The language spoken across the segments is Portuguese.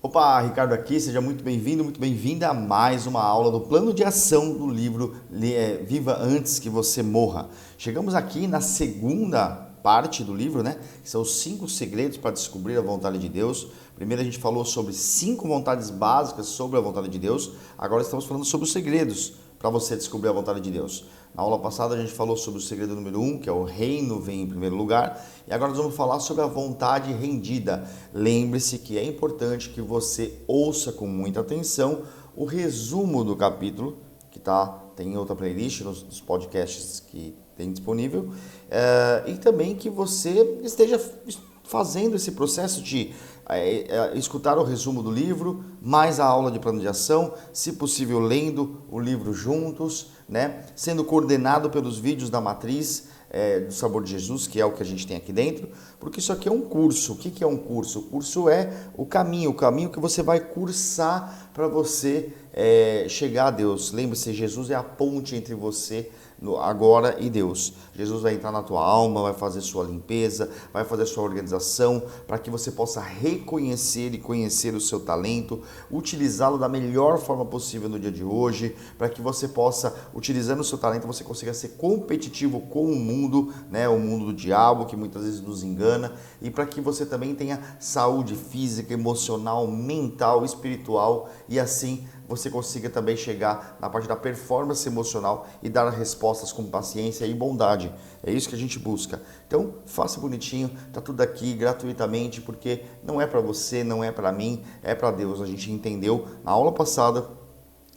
Opa, Ricardo aqui, seja muito bem-vindo, muito bem-vinda a mais uma aula do plano de ação do livro Viva Antes que Você Morra. Chegamos aqui na segunda parte do livro, né? Que são os 5 segredos para descobrir a vontade de Deus. Primeiro a gente falou sobre 5 vontades básicas sobre a vontade de Deus, agora estamos falando sobre os segredos para você descobrir a vontade de Deus. Na aula passada a gente falou sobre o segredo número 1, que é o reino vem em primeiro lugar, e agora nós vamos falar sobre a vontade rendida. Lembre-se que é importante que você ouça com muita atenção o resumo do capítulo, que tem outra playlist nos podcasts que tem disponível, e também que você esteja fazendo esse processo de escutar o resumo do livro, mais a aula de plano de ação, se possível lendo o livro juntos, né? Sendo coordenado pelos vídeos da matriz do Sabor de Jesus, que é o que a gente tem aqui dentro, porque isso aqui é um curso. O que é um curso? O curso é o caminho que você vai cursar para você chegar a Deus. Lembre-se, Jesus é a ponte entre você agora e Deus. Jesus vai entrar na tua alma, vai fazer sua limpeza, vai fazer sua organização, para que você possa reconhecer e conhecer o seu talento, utilizá-lo da melhor forma possível no dia de hoje, para que você possa, utilizando o seu talento, você consiga ser competitivo com o mundo, né? O mundo do diabo, que muitas vezes nos engana, e para que você também tenha saúde física, emocional, mental, espiritual, e assim você consiga também chegar na parte da performance emocional e dar respostas com paciência e bondade. É isso que a gente busca. Então, faça bonitinho, tá tudo aqui gratuitamente, porque não é para você, não é para mim, é para Deus. A gente entendeu na aula passada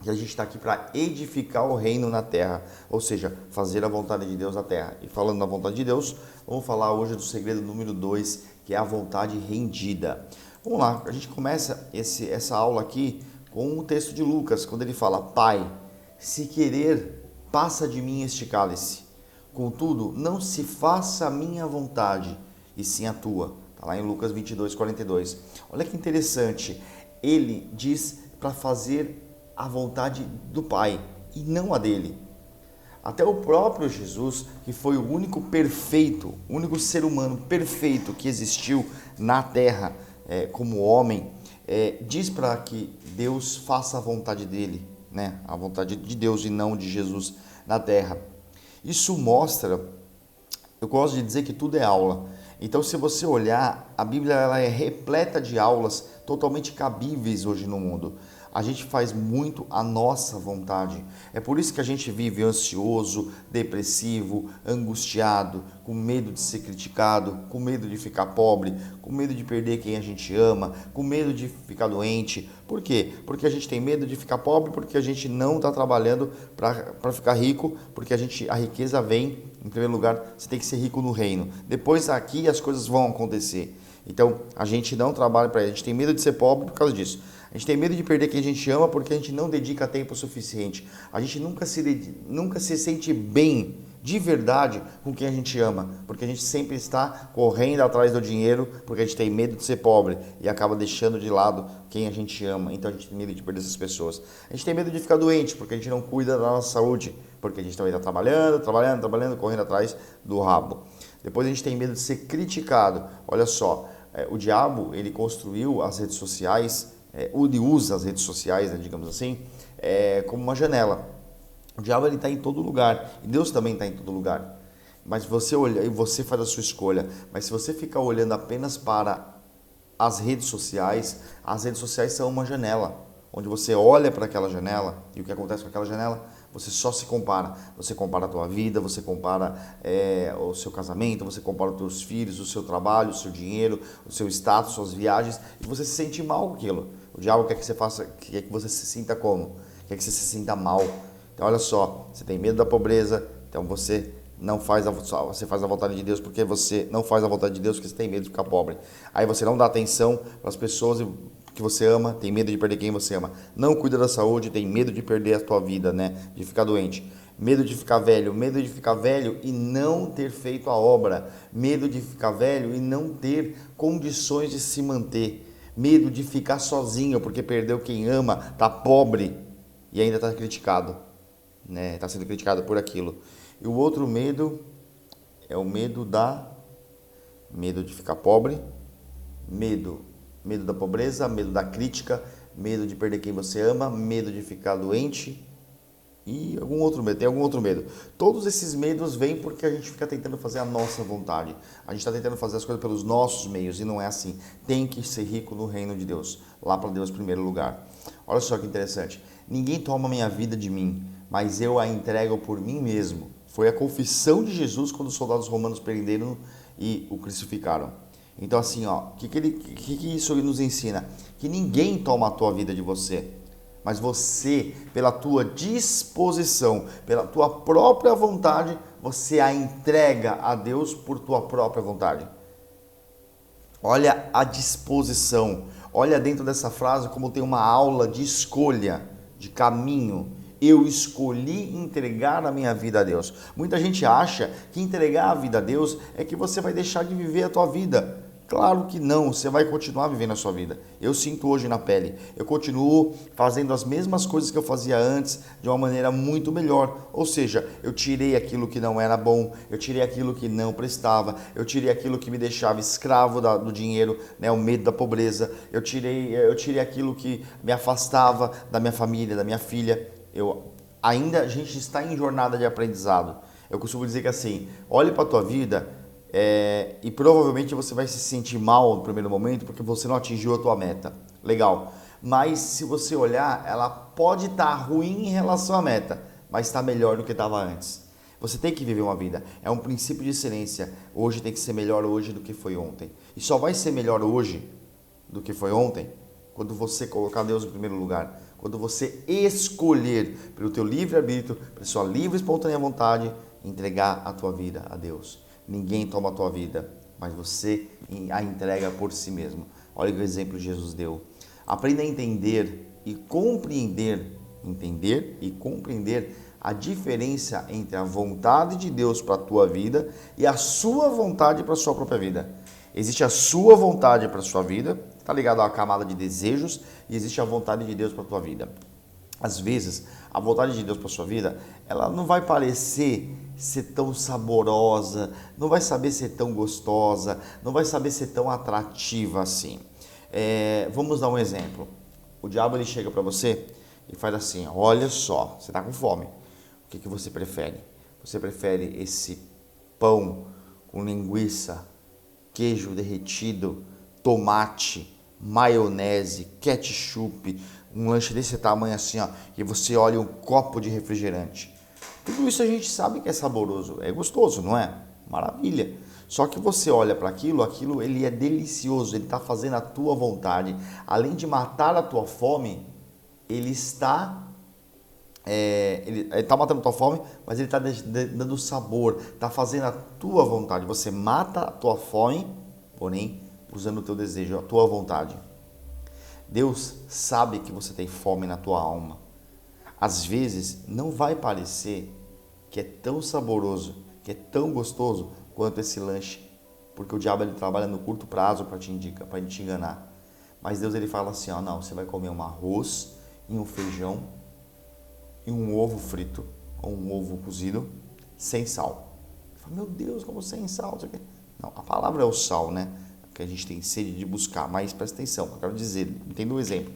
que a gente está aqui para edificar o reino na terra, ou seja, fazer a vontade de Deus na terra. E falando da vontade de Deus, vamos falar hoje do segredo número 2, que é a vontade rendida. Vamos lá, a gente começa essa aula aqui com o texto de Lucas, quando ele fala: Pai, se querer, passa de mim este cálice. Contudo, não se faça a minha vontade, e sim a tua. Está lá em Lucas 22:42. Olha que interessante. Ele diz para fazer a vontade do Pai e não a dele. Até o próprio Jesus, que foi o único perfeito, o único ser humano perfeito que existiu na terra como homem, diz para que Deus faça a vontade dele, né? A vontade de Deus e não de Jesus na terra. Isso mostra, eu gosto de dizer que tudo é aula. Então, se você olhar, a Bíblia ela é repleta de aulas totalmente cabíveis hoje no mundo. A gente faz muito a nossa vontade. É por isso que a gente vive ansioso, depressivo, angustiado, com medo de ser criticado, com medo de ficar pobre, com medo de perder quem a gente ama, com medo de ficar doente. Por quê? Porque a gente tem medo de ficar pobre, porque a gente não está trabalhando para ficar rico, porque a riqueza vem, em primeiro lugar, você tem que ser rico no reino. Depois aqui as coisas vão acontecer. Então, a gente não trabalha para isso. A gente tem medo de ser pobre por causa disso. A gente tem medo de perder quem a gente ama porque a gente não dedica tempo suficiente. A gente nunca se sente bem de verdade com quem a gente ama, porque a gente sempre está correndo atrás do dinheiro, porque a gente tem medo de ser pobre e acaba deixando de lado quem a gente ama. Então a gente tem medo de perder essas pessoas. A gente tem medo de ficar doente, porque a gente não cuida da nossa saúde, porque a gente também está trabalhando, correndo atrás do rabo. Depois a gente tem medo de ser criticado. Olha só, o diabo ele construiu as redes sociais, ele usa as redes sociais, né, digamos assim, como uma janela. O diabo está em todo lugar e Deus também está em todo lugar. Mas você olha e você faz a sua escolha. Mas se você ficar olhando apenas para as redes sociais são uma janela, onde você olha para aquela janela e o que acontece com aquela janela, você só se compara. Você compara a tua vida, você compara o seu casamento, você compara os teus filhos, o seu trabalho, o seu dinheiro, o seu status, suas viagens, e você se sente mal com aquilo. O diabo quer que você faça, quer que você se sinta como? Quer que você se sinta mal. Então olha só, você tem medo da pobreza, então você você faz a vontade de Deus porque você não faz a vontade de Deus porque você tem medo de ficar pobre. Aí você não dá atenção para as pessoas que você ama, tem medo de perder quem você ama. Não cuida da saúde, tem medo de perder a tua vida, né? De ficar doente. Medo de ficar velho e não ter feito a obra. Medo de ficar velho e não ter condições de se manter. Medo de ficar sozinho porque perdeu quem ama, tá pobre e ainda está criticado, né? Está sendo criticado por aquilo. E o outro medo é o medo de ficar pobre, medo Medo da pobreza, medo da crítica, medo de perder quem você ama, medo de ficar doente e algum outro medo. Tem algum outro medo. Todos esses medos vêm porque a gente fica tentando fazer a nossa vontade. A gente está tentando fazer as coisas pelos nossos meios e não é assim. Tem que ser rico no reino de Deus. Lá para Deus em primeiro lugar. Olha só que interessante. Ninguém toma minha vida de mim, mas eu a entrego por mim mesmo. Foi a confissão de Jesus quando os soldados romanos prenderam e o crucificaram. Então assim, ó, o que isso nos ensina? Que ninguém toma a tua vida de você, mas você, pela tua disposição, pela tua própria vontade, você a entrega a Deus por tua própria vontade. Olha a disposição, olha dentro dessa frase como tem uma aula de escolha, de caminho. Eu escolhi entregar a minha vida a Deus. Muita gente acha que entregar a vida a Deus é que você vai deixar de viver a tua vida. Claro que não, você vai continuar vivendo a sua vida. Eu sinto hoje na pele. Eu continuo fazendo as mesmas coisas que eu fazia antes de uma maneira muito melhor. Ou seja, eu tirei aquilo que não era bom, eu tirei aquilo que não prestava, eu tirei aquilo que me deixava escravo do dinheiro, né, o medo da pobreza. Eu tirei aquilo que me afastava da minha família, da minha filha. A gente está em jornada de aprendizado. Eu costumo dizer que assim, olhe para a tua vida e provavelmente você vai se sentir mal no primeiro momento porque você não atingiu a tua meta. Legal. Mas se você olhar, ela pode estar ruim em relação à meta, mas está melhor do que estava antes. Você tem que viver uma vida. É um princípio de excelência. Hoje tem que ser melhor hoje do que foi ontem. E só vai ser melhor hoje do que foi ontem quando você colocar Deus em primeiro lugar. Quando você escolher pelo teu livre-arbítrio, pela sua livre e espontânea vontade, entregar a tua vida a Deus. Ninguém toma a tua vida, mas você a entrega por si mesmo. Olha o exemplo que Jesus deu. Aprenda a entender e compreender a diferença entre a vontade de Deus para a tua vida e a sua vontade para a sua própria vida. Existe a sua vontade para a sua vida, está ligado a uma camada de desejos, e existe a vontade de Deus para a tua vida. Às vezes, a vontade de Deus para a sua vida, ela não vai parecer ser tão saborosa, não vai saber ser tão gostosa, não vai saber ser tão atrativa assim. Vamos dar um exemplo. O diabo ele chega para você e faz assim, olha só, você está com fome, o que você prefere? Você prefere esse pão com linguiça, queijo derretido, tomate, maionese, ketchup, um lanche desse tamanho assim, ó, e você olha um copo de refrigerante. Tudo isso a gente sabe que é saboroso, é gostoso, não é? Maravilha. Só que você olha para aquilo ele é delicioso, ele está fazendo a tua vontade. Além de matar a tua fome, ele está matando a tua fome, mas ele está dando sabor, está fazendo a tua vontade. Você mata a tua fome, porém usando o teu desejo, a tua vontade. Deus sabe que você tem fome na tua alma. Às vezes não vai parecer que é tão saboroso, que é tão gostoso quanto esse lanche, porque o diabo ele trabalha no curto prazo para te enganar. Mas Deus ele fala assim, ó, não, você vai comer um arroz e um feijão e um ovo frito ou um ovo cozido sem sal. Fala, meu Deus, como sem sal? Não, a palavra é o sal, né? Que a gente tem sede de buscar, mas presta atenção, eu quero dizer, entenda o exemplo.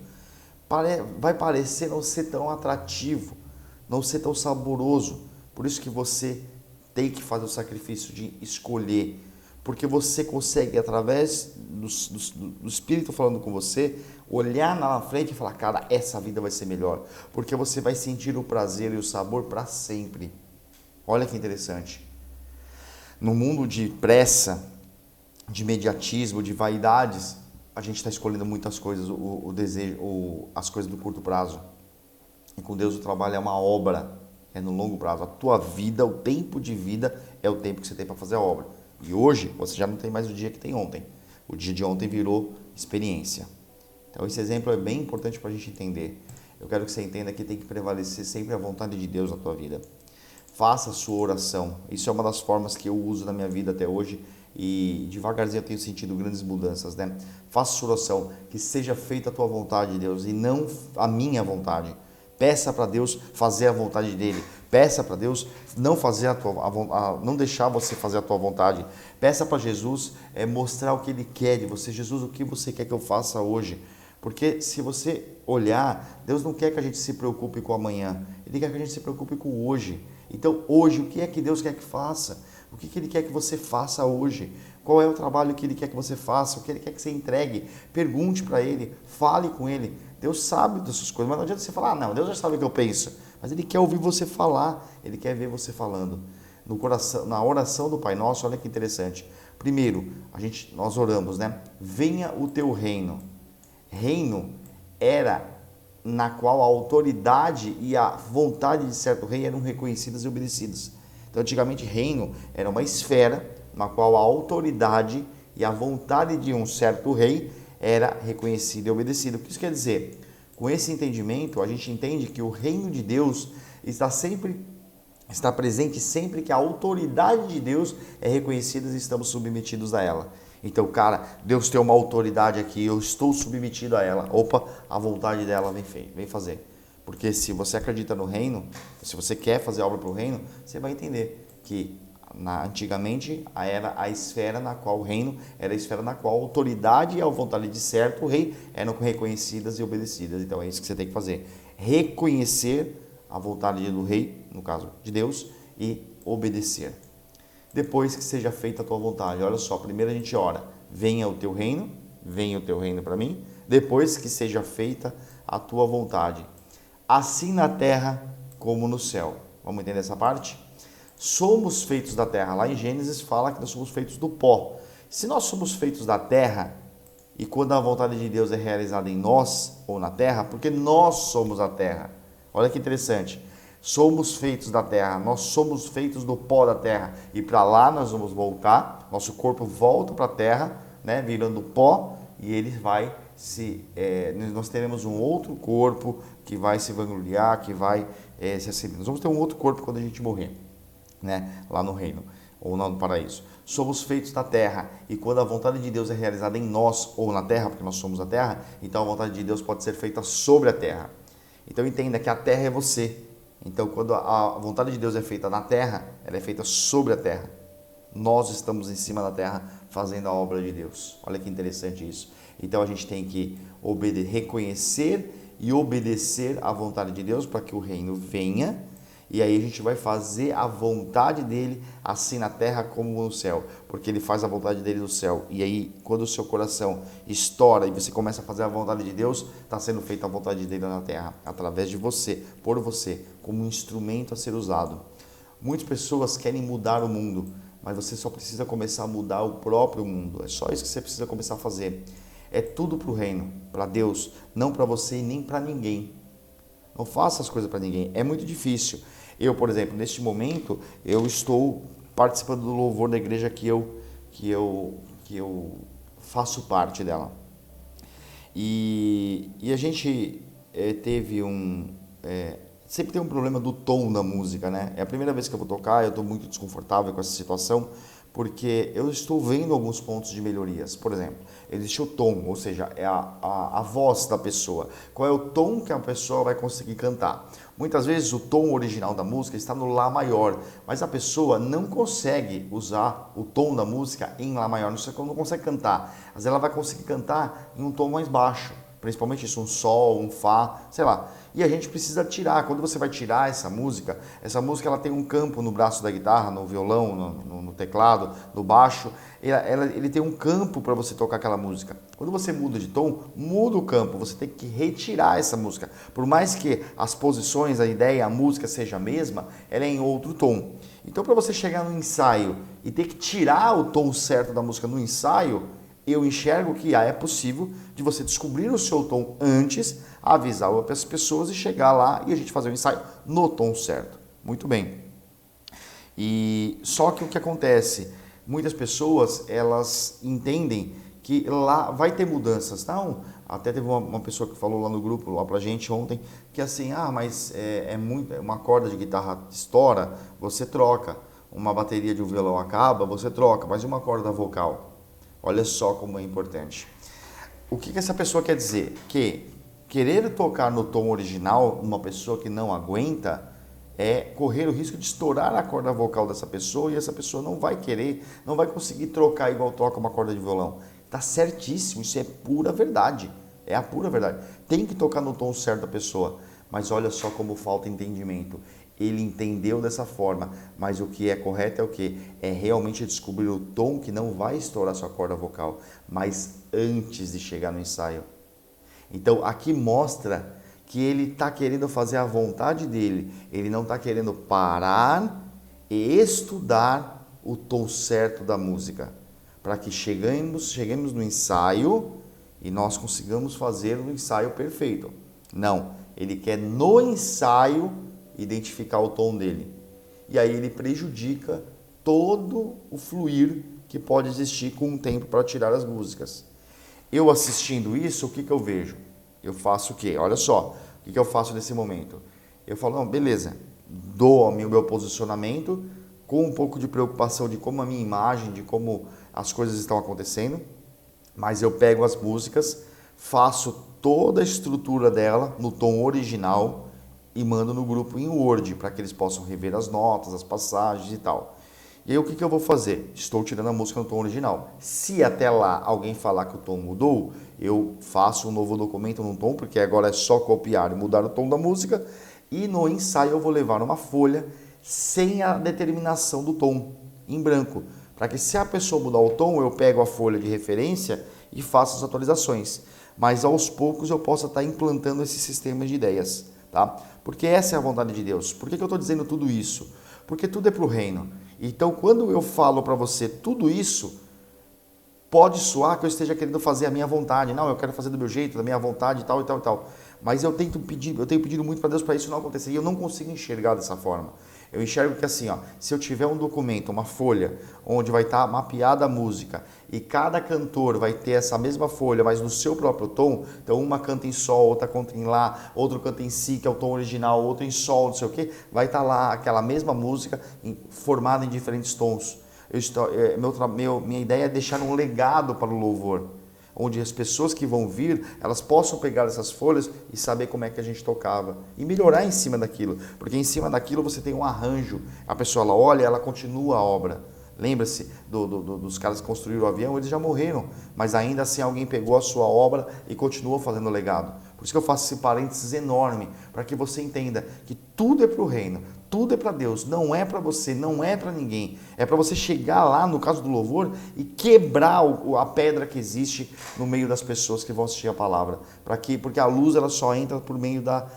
Vai parecer não ser tão atrativo, não ser tão saboroso, por isso que você tem que fazer o sacrifício de escolher, porque você consegue, através do Espírito falando com você, olhar na frente e falar, cara, essa vida vai ser melhor, porque você vai sentir o prazer e o sabor para sempre. Olha que interessante. No mundo de pressa, de imediatismo, de vaidades, a gente está escolhendo muitas coisas, o desejo, as coisas do curto prazo. E com Deus o trabalho é uma obra, é no longo prazo. A tua vida, o tempo de vida é o tempo que você tem para fazer a obra. E hoje você já não tem mais o dia que tem ontem. O dia de ontem virou experiência. Então esse exemplo é bem importante para a gente entender. Eu quero que você entenda que tem que prevalecer sempre a vontade de Deus na tua vida. Faça a sua oração. Isso é uma das formas que eu uso na minha vida até hoje e devagarzinho eu tenho sentido grandes mudanças, né? Faça a sua oração, que seja feita a tua vontade, Deus, e não a minha vontade. Peça para Deus fazer a vontade dele. Peça para Deus não fazer não deixar você fazer a tua vontade. Peça para Jesus mostrar o que Ele quer de você. Jesus, o que você quer que eu faça hoje? Porque se você olhar, Deus não quer que a gente se preocupe com o amanhã. Ele quer que a gente se preocupe com o hoje. Então, hoje, o que é que Deus quer que faça? O que Ele quer que você faça hoje? Qual é o trabalho que Ele quer que você faça? O que Ele quer que você entregue? Pergunte para Ele, fale com Ele. Deus sabe dessas coisas, mas não adianta você falar, não, Deus já sabe o que eu penso. Mas Ele quer ouvir você falar, Ele quer ver você falando. No coração, na oração do Pai Nosso, olha que interessante. Primeiro, nós oramos, né? Venha o teu reino. Reino era na qual a autoridade e a vontade de certo rei eram reconhecidas e obedecidas. Então, antigamente, reino era uma esfera na qual a autoridade e a vontade de um certo rei era reconhecida e obedecida. O que isso quer dizer? Com esse entendimento, a gente entende que o reino de Deus está presente sempre que a autoridade de Deus é reconhecida e estamos submetidos a ela. Então, cara, Deus tem uma autoridade aqui, eu estou submetido a ela. Opa, a vontade dela vem fazer. Porque se você acredita no reino, se você quer fazer obra para o reino, você vai entender que antigamente era a esfera na qual o reino era a esfera na qual a autoridade e a vontade de certo rei eram reconhecidas e obedecidas. Então é isso que você tem que fazer. Reconhecer a vontade do rei, no caso de Deus, e obedecer. Depois que seja feita a tua vontade. Olha só, primeiro a gente ora, venha o teu reino para mim. Depois que seja feita a tua vontade, assim na terra como no céu. Vamos entender essa parte? Somos feitos da terra. Lá em Gênesis fala que nós somos feitos do pó. Se nós somos feitos da terra, e quando a vontade de Deus é realizada em nós, ou na terra, porque nós somos a terra. Olha que interessante. Somos feitos da terra, nós somos feitos do pó da terra. E para lá nós vamos voltar, nosso corpo volta para a terra, né, virando pó, e ele vai nós teremos um outro corpo que vai se vangloriar, que vai se assemelhar. Nós vamos ter um outro corpo quando a gente morrer, né, lá no reino, ou no paraíso. Somos feitos da terra, e quando a vontade de Deus é realizada em nós, ou na terra, porque nós somos a terra, então a vontade de Deus pode ser feita sobre a terra. Então entenda que a terra é você. Então quando a vontade de Deus é feita na terra, ela é feita sobre a terra. Nós estamos em cima da terra fazendo a obra de Deus. Olha que interessante isso. Então a gente tem que reconhecer e obedecer à vontade de Deus para que o reino venha. E aí a gente vai fazer a vontade dele assim na terra como no céu, porque ele faz a vontade dele no céu. E aí quando o seu coração estoura e você começa a fazer a vontade de Deus, está sendo feita a vontade dele na terra, através de você, por você, como um instrumento a ser usado. Muitas pessoas querem mudar o mundo, mas você só precisa começar a mudar o próprio mundo. É só isso que você precisa começar a fazer. É tudo para o reino, para Deus, não para você e nem para ninguém. Não faça as coisas para ninguém, é muito difícil. Eu, por exemplo, neste momento, eu estou participando do louvor da igreja que eu faço parte dela. E a gente teve sempre tem um problema do tom da música, né? É a primeira vez que eu vou tocar, eu estou muito desconfortável com essa situação, porque eu estou vendo alguns pontos de melhorias. Por exemplo, existe o tom, ou seja, é a voz da pessoa. Qual é o tom que a pessoa vai conseguir cantar? Muitas vezes o tom original da música está no Lá maior, mas a pessoa não consegue usar o tom da música em Lá maior, não consegue cantar. Às vezes ela vai conseguir cantar em um tom mais baixo, principalmente isso, um Sol, um Fá, sei lá. E a gente precisa tirar. Quando você vai tirar essa música ela tem um campo no braço da guitarra, no violão, no teclado, no baixo. Ele tem um campo para você tocar aquela música. Quando você muda de tom, muda o campo. Você tem que retirar essa música. Por mais que as posições, a ideia, a música seja a mesma, ela é em outro tom. Então, para você chegar no ensaio e ter que tirar o tom certo da música no ensaio, eu enxergo que é possível de você descobrir o seu tom antes, avisar as pessoas e chegar lá e a gente fazer o ensaio no tom certo. Muito bem. E só que o que acontece? Muitas pessoas, elas entendem que lá vai ter mudanças. Não, até teve uma pessoa que falou lá no grupo, lá pra gente ontem, que assim, mas uma corda de guitarra estoura, você troca. Uma bateria de um violão acaba, você troca, mas e uma corda vocal? Olha só como é importante. O que essa pessoa quer dizer? Que querer tocar no tom original, uma pessoa que não aguenta, é correr o risco de estourar a corda vocal dessa pessoa e essa pessoa não vai querer, não vai conseguir trocar igual toca uma corda de violão. Tá certíssimo, isso é pura verdade, é a pura verdade. Tem que tocar no tom certo da pessoa, mas olha só como falta entendimento. Ele entendeu dessa forma, mas o que é correto é o quê? É realmente descobrir o tom que não vai estourar sua corda vocal, mas antes de chegar no ensaio. Então aqui mostra que ele está querendo fazer a vontade dele, ele não está querendo parar e estudar o tom certo da música, para que cheguemos no ensaio e nós consigamos fazer o ensaio perfeito. Não, ele quer no ensaio identificar o tom dele. E aí ele prejudica todo o fluir que pode existir com o tempo para tirar as músicas. Eu assistindo isso, o que eu vejo? Eu faço o quê? Olha só, o que eu faço nesse momento? Eu falo, não, beleza, dou o meu posicionamento com um pouco de preocupação de como a minha imagem, de como as coisas estão acontecendo, mas eu pego as músicas, faço toda a estrutura dela no tom original e mando no grupo em Word, para que eles possam rever as notas, as passagens e tal. E aí o que eu vou fazer? Estou tirando a música no tom original. Se até lá alguém falar que o tom mudou, eu faço um novo documento no tom, porque agora é só copiar e mudar o tom da música. E no ensaio eu vou levar uma folha sem a determinação do tom, em branco. Para que se a pessoa mudar o tom, eu pego a folha de referência e faço as atualizações. Mas aos poucos eu posso estar implantando esse sistema de ideias. Tá? Porque essa é a vontade de Deus. Por que eu estou dizendo tudo isso? Porque tudo é para o reino. Então, quando eu falo para você tudo isso, pode soar que eu esteja querendo fazer a minha vontade. Não, eu quero fazer do meu jeito, da minha vontade e tal, e tal, e tal. Mas eu tenho pedido muito para Deus para isso não acontecer. E eu não consigo enxergar dessa forma. Eu enxergo que assim, ó, se eu tiver um documento, uma folha, onde vai estar mapeada a música, e cada cantor vai ter essa mesma folha, mas no seu próprio tom, então uma canta em sol, outra canta em lá, outro canta em si, que é o tom original, outro em sol, não sei o que, vai estar lá aquela mesma música formada em diferentes tons. Minha ideia é deixar um legado para o louvor, onde as pessoas que vão vir, elas possam pegar essas folhas e saber como é que a gente tocava e melhorar em cima daquilo, porque em cima daquilo você tem um arranjo, a pessoa ela olha, ela continua a obra. Lembra-se dos caras que construíram o avião, eles já morreram, mas ainda assim alguém pegou a sua obra e continuou fazendo o legado. Por isso que eu faço esse parênteses enorme, para que você entenda que tudo é para o reino, tudo é para Deus, não é para você, não é para ninguém. É para você chegar lá, no caso do louvor, e quebrar a pedra que existe no meio das pessoas que vão assistir a palavra. Para quê? Porque a luz ela só entra por meio da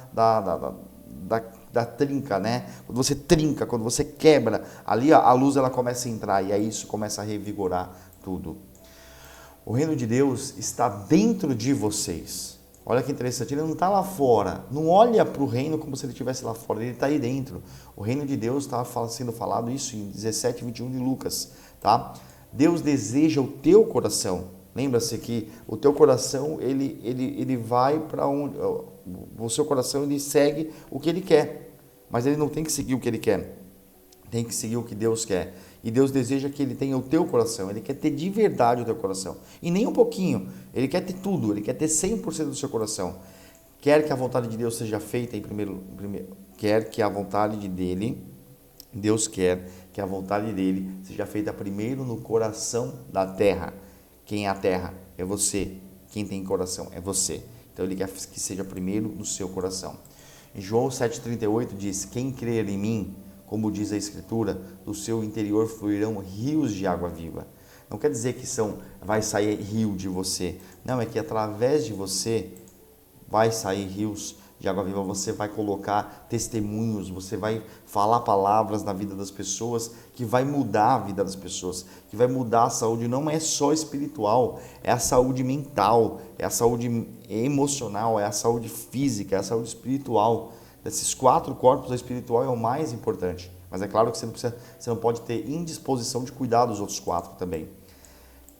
trinca, né? Quando você trinca, quando você quebra, ali a luz ela começa a entrar e aí isso começa a revigorar tudo. O reino de Deus está dentro de vocês. Olha que interessante, ele não está lá fora. Não olha para o reino como se ele estivesse lá fora, ele está aí dentro. O reino de Deus está sendo falado isso em 17, 21 de Lucas, tá? Deus deseja o teu coração. Lembra-se que o teu coração, ele vai para onde... O seu coração, ele segue o que ele quer. Mas ele não tem que seguir o que ele quer. Tem que seguir o que Deus quer. E Deus deseja que ele tenha o teu coração. Ele quer ter de verdade o teu coração. E nem um pouquinho. Ele quer ter tudo. Ele quer ter 100% do seu coração. Quer que a vontade de Deus seja feita em primeiro... Quer que a vontade dele... Deus quer que a vontade dele seja feita primeiro no coração da terra. Quem é a terra? É você. Quem tem coração? É você. Então ele quer que seja primeiro no seu coração. Em João 7,38 diz: quem crer em mim, como diz a Escritura, do seu interior fluirão rios de água viva. Não quer dizer que vai sair rio de você. Não, é que através de você vai sair rios de água viva. Você vai colocar testemunhos, você vai falar palavras na vida das pessoas que vai mudar a vida das pessoas, que vai mudar a saúde. Não é só espiritual, é a saúde mental, é a saúde emocional, é a saúde física, é a saúde espiritual. Desses 4 corpos, a espiritual é o mais importante. Mas é claro que você não pode ter indisposição de cuidar dos outros 4 também.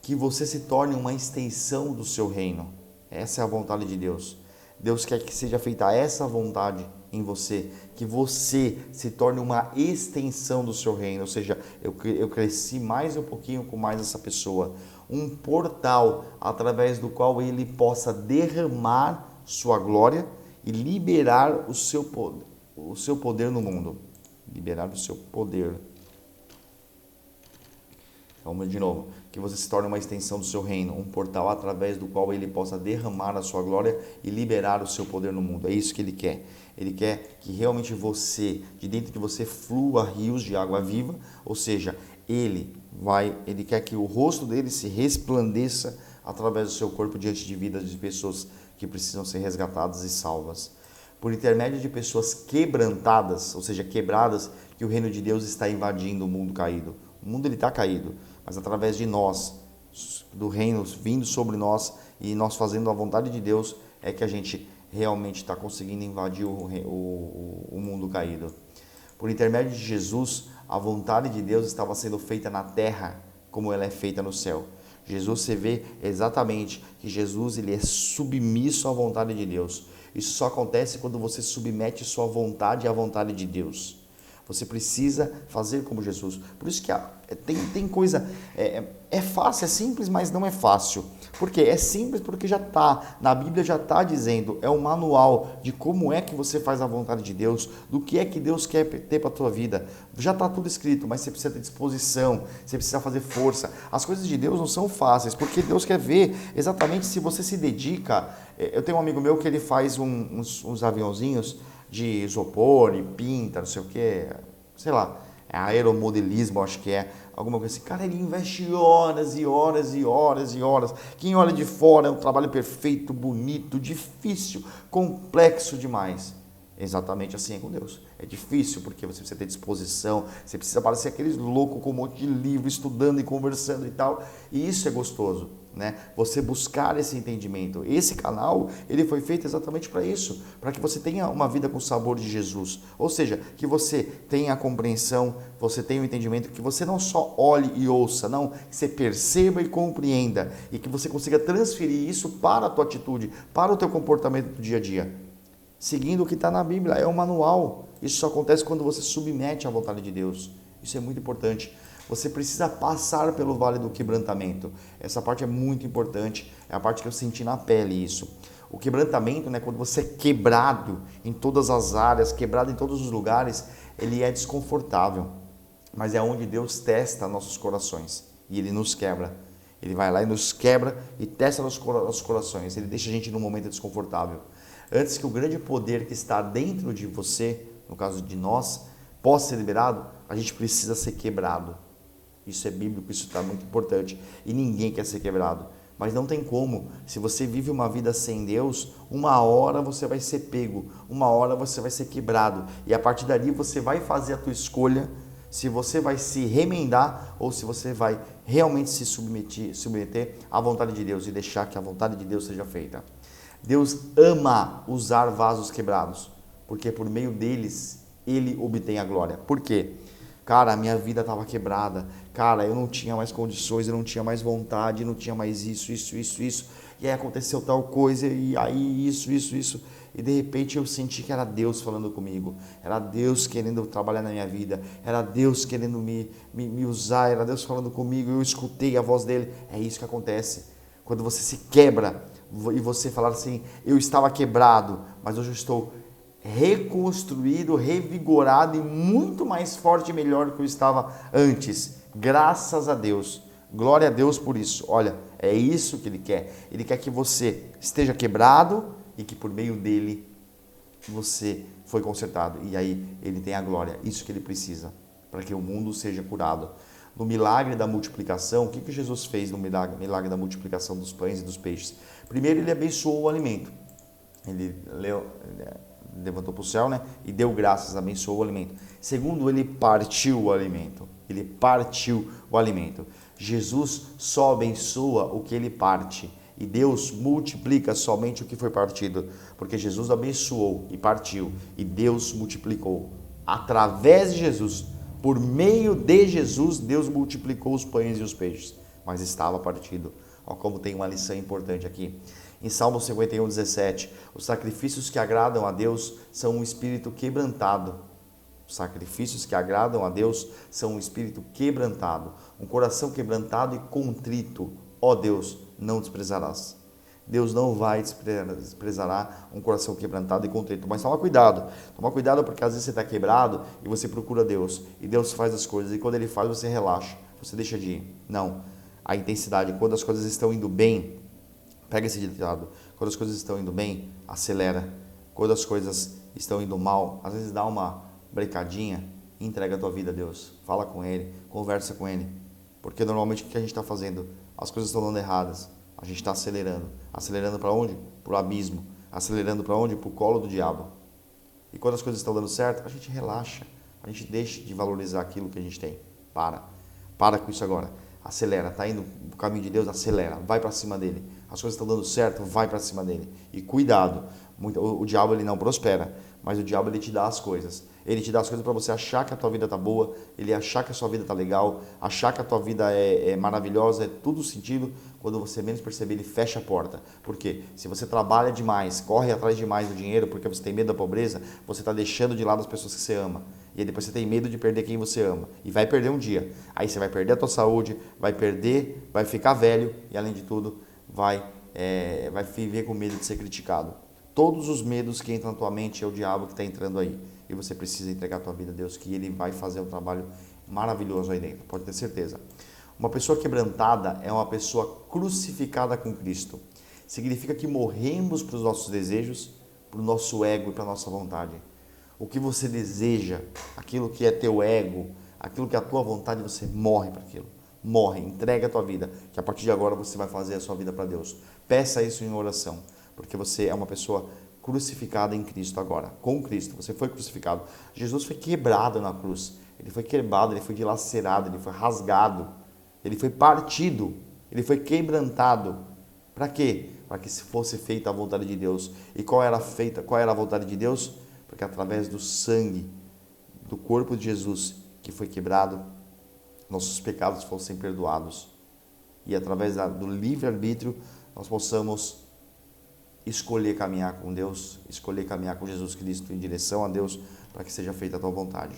Que você se torne uma extensão do seu reino. Essa é a vontade de Deus. Deus quer que seja feita essa vontade em você, que você se torne uma extensão do seu reino, ou seja, eu cresci mais um pouquinho com mais essa pessoa, um portal através do qual ele possa derramar sua glória e liberar o seu poder no mundo. liberar o seu poder. Vamos de novo. Que você se torne uma extensão do seu reino, um portal através do qual ele possa derramar a sua glória e liberar o seu poder no mundo. É isso que ele quer. Ele quer que realmente você, de dentro de você, flua rios de água viva, ou seja, ele quer que o rosto dele se resplandeça através do seu corpo diante de vidas de pessoas que precisam ser resgatadas e salvas. Por intermédio de pessoas quebrantadas, ou seja, quebradas, que o reino de Deus está invadindo o mundo caído. O mundo está caído, mas através de nós, do reino vindo sobre nós e nós fazendo a vontade de Deus, é que a gente realmente está conseguindo invadir o mundo caído. Por intermédio de Jesus, a vontade de Deus estava sendo feita na terra como ela é feita no céu. Jesus, você vê exatamente que Jesus ele é submisso à vontade de Deus. Isso só acontece quando você submete sua vontade à vontade de Deus. Você precisa fazer como Jesus. Por isso que tem coisa... É fácil, é simples, mas não é fácil. Por quê? É simples porque já está, na Bíblia já está dizendo, é um manual de como é que você faz a vontade de Deus, do que é que Deus quer ter para a tua vida. Já está tudo escrito, mas você precisa ter disposição, você precisa fazer força. As coisas de Deus não são fáceis, porque Deus quer ver exatamente se você se dedica. Eu tenho um amigo meu que ele faz uns aviãozinhos de isopor e pinta, não sei o que, sei lá, é aeromodelismo, acho que é, alguma coisa assim. Cara, ele investe horas e horas e horas e horas. Quem olha de fora é um trabalho perfeito, bonito, difícil, complexo demais. Exatamente assim é com Deus. É difícil porque você precisa ter disposição, você precisa parecer aqueles loucos com um monte de livro, estudando e conversando e tal. E isso é gostoso, né? Você buscar esse entendimento. Esse canal, ele foi feito exatamente para isso, para que você tenha uma vida com o sabor de Jesus. Ou seja, que você tenha a compreensão, você tenha o entendimento, que você não só olhe e ouça, não, que você perceba e compreenda e que você consiga transferir isso para a tua atitude, para o teu comportamento do dia a dia. Seguindo o que está na Bíblia, é um manual. Isso só acontece quando você submete à vontade de Deus. Isso é muito importante. Você precisa passar pelo vale do quebrantamento. Essa parte é muito importante, é a parte que eu senti na pele isso. O quebrantamento, né, quando você é quebrado em todas as áreas, quebrado em todos os lugares, ele é desconfortável. Mas é onde Deus testa nossos corações e ele nos quebra. Ele vai lá e nos quebra e testa nossos corações. Ele deixa a gente num momento desconfortável. Antes que o grande poder que está dentro de você, no caso de nós, possa ser liberado, a gente precisa ser quebrado. Isso é bíblico, isso está muito importante. E ninguém quer ser quebrado. Mas não tem como. Se você vive uma vida sem Deus, uma hora você vai ser pego, uma hora você vai ser quebrado. E a partir dali você vai fazer a tua escolha, se você vai se remendar ou se você vai realmente se submeter à vontade de Deus e deixar que a vontade de Deus seja feita. Deus ama usar vasos quebrados, porque por meio deles ele obtém a glória. Por quê? Cara, a minha vida estava quebrada, cara, eu não tinha mais condições, eu não tinha mais vontade, não tinha mais isso, e aí aconteceu tal coisa, e aí isso, e de repente eu senti que era Deus falando comigo, era Deus querendo trabalhar na minha vida, era Deus querendo me usar, era Deus falando comigo, eu escutei a voz dele. É isso que acontece, quando você se quebra, e você falar assim, eu estava quebrado, mas hoje eu estou reconstruído, revigorado e muito mais forte e melhor do que eu estava antes. Graças a Deus. Glória a Deus por isso. Olha, é isso que Ele quer. Ele quer que você esteja quebrado e que por meio dele você foi consertado. E aí Ele tem a glória. Isso que Ele precisa para que o mundo seja curado. No milagre da multiplicação, o que Jesus fez no milagre da multiplicação dos pães e dos peixes? Primeiro, Ele abençoou o alimento. Ele levantou para o céu, né? E deu graças, abençoou o alimento. Segundo, Ele partiu o alimento. Ele partiu o alimento. Jesus só abençoa o que Ele parte. E Deus multiplica somente o que foi partido. Porque Jesus abençoou e partiu. E Deus multiplicou. Através de Jesus, por meio de Jesus, Deus multiplicou os pães e os peixes. Mas estava partido. Olha como tem uma lição importante aqui. Em Salmo 51, 17, os sacrifícios que agradam a Deus são um espírito quebrantado. Os sacrifícios que agradam a Deus são um espírito quebrantado. Um coração quebrantado e contrito. Ó Deus, não desprezarás. Deus não vai desprezará um coração quebrantado e contrito. Mas toma cuidado porque às vezes você está quebrado e você procura Deus. E Deus faz as coisas, e quando Ele faz você relaxa, você deixa de ir. Não, a intensidade, quando as coisas estão indo bem, pega esse ditado, quando as coisas estão indo bem, acelera. Quando as coisas estão indo mal, às vezes dá uma brecadinha e entrega a tua vida a Deus. Fala com Ele, conversa com Ele. Porque normalmente o que a gente está fazendo? As coisas estão dando erradas. A gente está acelerando. Acelerando para onde? Para o abismo. Acelerando para onde? Para o colo do diabo. E quando as coisas estão dando certo, a gente relaxa. A gente deixa de valorizar aquilo que a gente tem. Para com isso agora. Acelera. Está indo no caminho de Deus? Acelera. Vai para cima dele. As coisas estão dando certo? Vai para cima dele. E cuidado. O diabo ele não prospera, mas o diabo ele te dá as coisas. Ele te dá as coisas para você achar que a tua vida tá boa, ele achar que a sua vida tá legal, achar que a tua vida é maravilhosa, é tudo sentido. Quando você menos perceber, ele fecha a porta. Por quê? Se você trabalha demais, corre atrás demais do dinheiro porque você tem medo da pobreza, você está deixando de lado as pessoas que você ama. E aí depois você tem medo de perder quem você ama. E vai perder um dia. Aí você vai perder a tua saúde, vai ficar velho e além de tudo, vai viver com medo de ser criticado. Todos os medos que entram na tua mente é o diabo que está entrando aí. E você precisa entregar a tua vida a Deus, que Ele vai fazer um trabalho maravilhoso aí dentro, pode ter certeza. Uma pessoa quebrantada é uma pessoa crucificada com Cristo. Significa que morremos para os nossos desejos, para o nosso ego e para a nossa vontade. O que você deseja, aquilo que é teu ego, aquilo que é a tua vontade, você morre para aquilo. Morre, entrega a tua vida, que a partir de agora você vai fazer a sua vida para Deus. Peça isso em oração. Porque você é uma pessoa crucificada em Cristo agora, com Cristo, você foi crucificado. Jesus foi quebrado na cruz, ele foi quebrado, ele foi dilacerado, ele foi rasgado, ele foi partido, ele foi quebrantado. Para quê? Para que se fosse feita a vontade de Deus. E qual era a vontade de Deus? Porque através do sangue, do corpo de Jesus, que foi quebrado, nossos pecados fossem perdoados. E através do livre-arbítrio, nós possamos escolher caminhar com Deus, escolher caminhar com Jesus Cristo em direção a Deus, para que seja feita a tua vontade.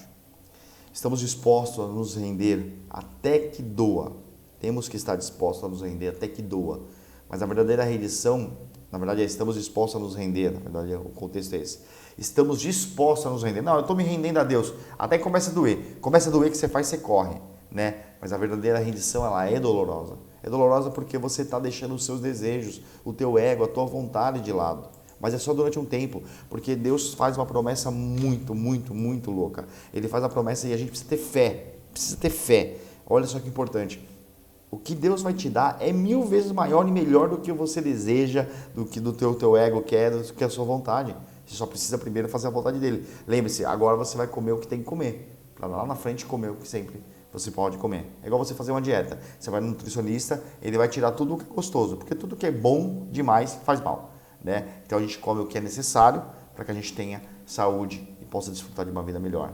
Estamos dispostos a nos render até que doa. Temos que estar dispostos a nos render até que doa. Mas a verdadeira rendição, na verdade, estamos dispostos a nos render, na verdade, o contexto é esse. Estamos dispostos a nos render. Não, eu estou me rendendo a Deus, até que começa a doer. Começa a doer, que você faz, você corre, né? Mas a verdadeira rendição, ela é dolorosa. É dolorosa porque você está deixando os seus desejos, o teu ego, a tua vontade de lado. Mas é só durante um tempo, porque Deus faz uma promessa muito, muito, muito louca. Ele faz a promessa e a gente precisa ter fé. Precisa ter fé. Olha só que importante. O que Deus vai te dar é 1000 vezes maior e melhor do que você deseja, do que do teu ego quer, do que a sua vontade. Você só precisa primeiro fazer a vontade dele. Lembre-se, agora você vai comer o que tem que comer. Para lá na frente comer o que sempre você pode comer. É igual você fazer uma dieta. Você vai no nutricionista, ele vai tirar tudo o que é gostoso, porque tudo que é bom demais faz mal, né? Então a gente come o que é necessário para que a gente tenha saúde e possa desfrutar de uma vida melhor.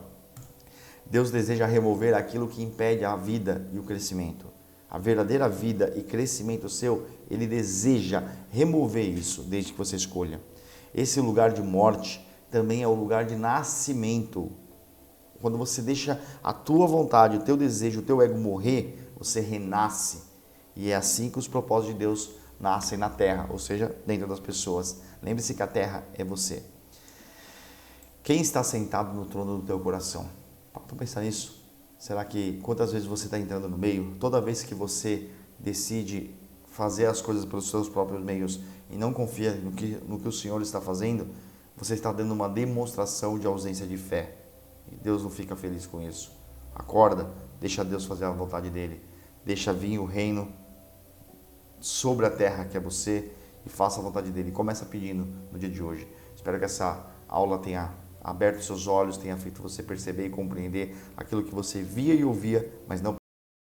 Deus deseja remover aquilo que impede a vida e o crescimento. A verdadeira vida e crescimento seu, Ele deseja remover isso desde que você escolha. Esse lugar de morte também é o lugar de nascimento. Quando você deixa a tua vontade, o teu desejo, o teu ego morrer, você renasce. E é assim que os propósitos de Deus nascem na terra, ou seja, dentro das pessoas. Lembre-se que a terra é você. Quem está sentado no trono do teu coração? Para pensar nisso. Será que quantas vezes você está entrando no meio? Toda vez que você decide fazer as coisas pelos seus próprios meios e não confia no que o Senhor está fazendo, você está dando uma demonstração de ausência de fé. E Deus não fica feliz com isso. Acorda, deixa Deus fazer a vontade dele. Deixa vir o reino sobre a terra que é você e faça a vontade dele. Começa pedindo no dia de hoje. Espero que essa aula tenha aberto seus olhos, tenha feito você perceber e compreender aquilo que você via e ouvia, mas não